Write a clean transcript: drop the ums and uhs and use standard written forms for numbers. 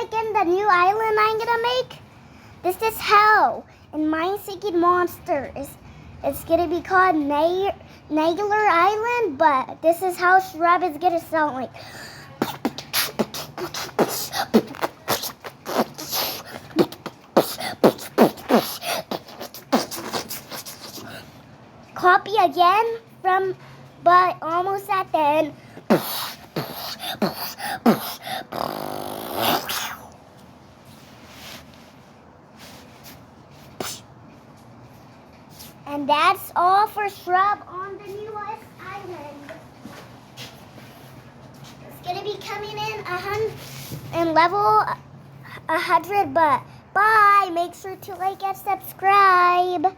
again the new island I'm gonna make? This is hell. And mine sinking monsters. It's gonna be called Tylor Island, but this is how shrubb is gonna sound like. Copy again but almost at the end. And that's all for shrubb on the newest island. It's gonna be coming in level 100, but bye. Make sure to like and subscribe.